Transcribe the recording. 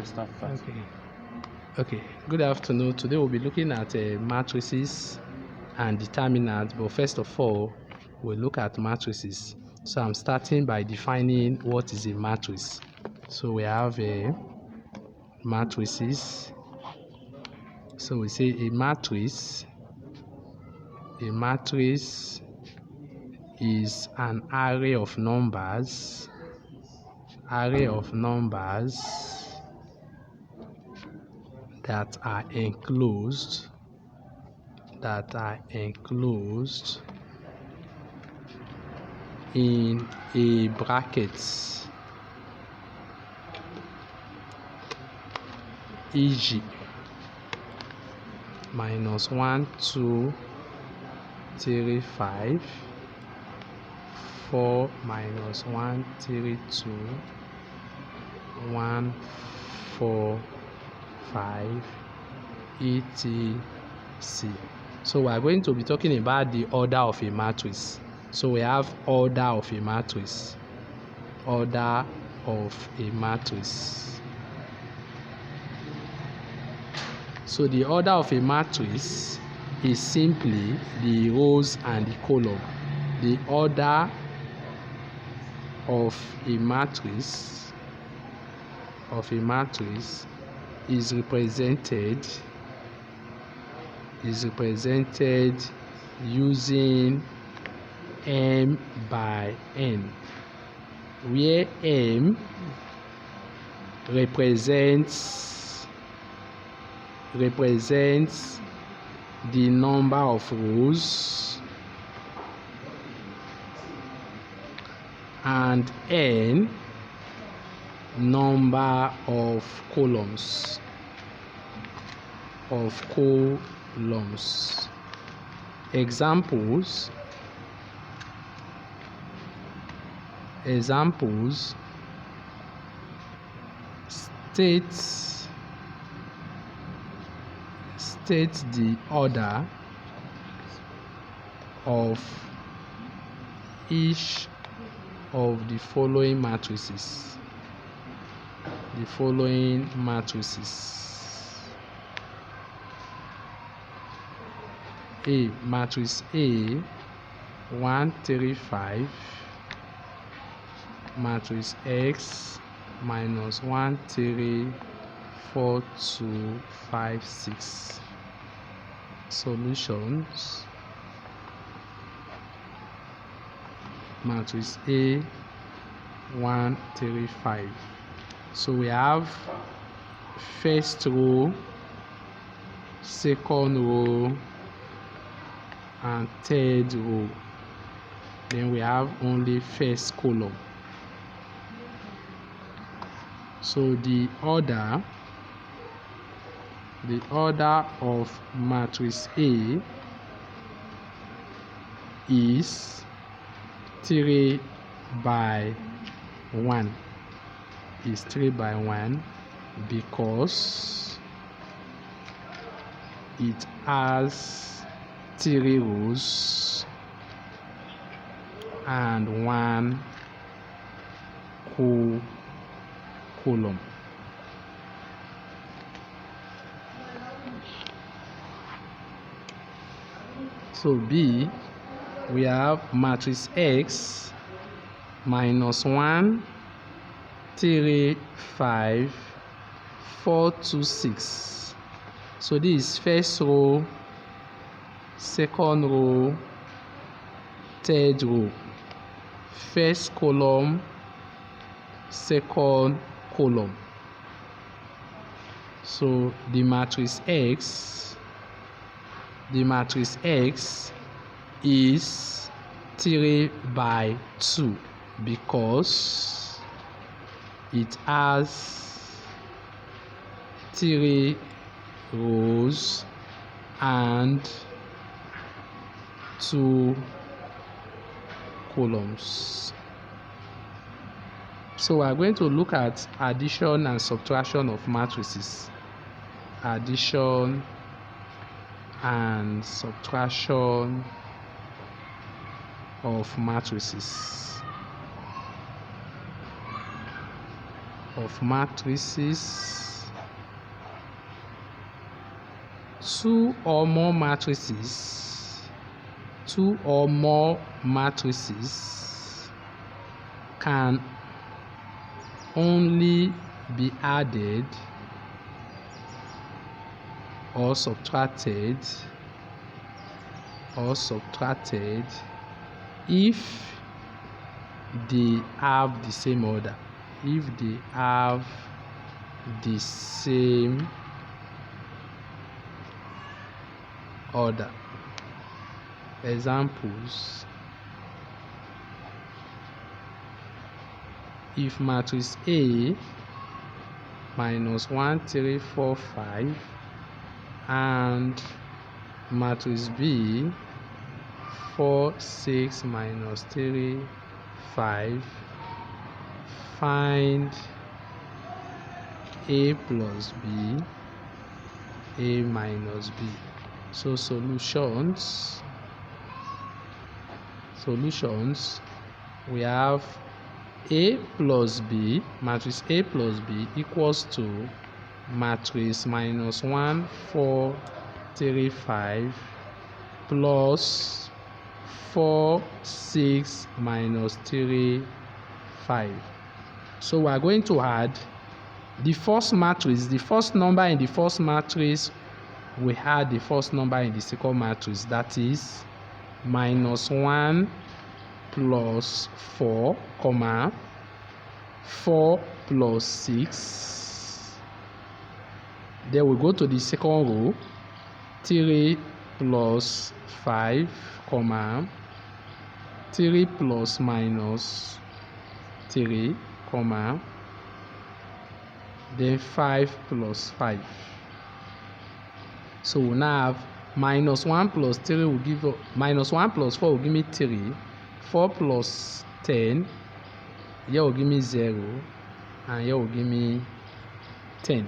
start first. Okay. Good afternoon. Today we'll be looking at matrices and determinants. But first of all, we'll look at matrices. So I'm starting by defining what is a matrix. So we have matrices. So we say a matrix is an array of numbers that are enclosed in a bracket, e.g. -1, 2, 3, 5, 4, -1, 3, 2, 1, 4, 5, etc. So we are going to be talking about the order of a matrix. So we have order of a matrix. So the order of a matrix is simply the rows and the column. The order of a matrix is represented using m by n, where m represents the number of rows and n number of columns. Examples state the order of each of the following matrices. Matrix A 1, 3, 5, matrix X -1, 3, 4, 2, 5, 6. Solutions: matrix A 1, 3, 5. So we have first row, second row, and third row. Then we have only first column. So the order of matrix A is 3 by 1. Is 3 by 1 because it has 3 rows and 1 column. So B, we have matrix X -1, 3, 5, 4, 2, 6. So this is first row, second row, third row, first column, second column. So the matrix X is 3 by 2 because it has 3 rows and 2 columns. So we are going to look at addition and subtraction of matrices. Addition and subtraction of matrices. two or more matrices can only be added or subtracted if they have the same order. Examples: if matrix A minus 1, 3, 4, 5 and matrix B 4, 6 minus 3, 5, find A plus B, A minus B. So solutions, we have A plus B, matrix A plus B equals to matrix minus 1, 4, 3, 5 plus 4, 6 minus 3, 5. So we are going to add the first matrix, the first number in the first matrix, we add the first number in the second matrix, that is minus 1 plus 4, 4 plus 6. Then we go to the second row, 3 plus 5, 3 plus minus 3, then 5 plus 5. So we now have minus 1 plus 3 will give minus 1 plus 4 will give me 3, 4 plus 10 here will give me 0, and here will give me 10.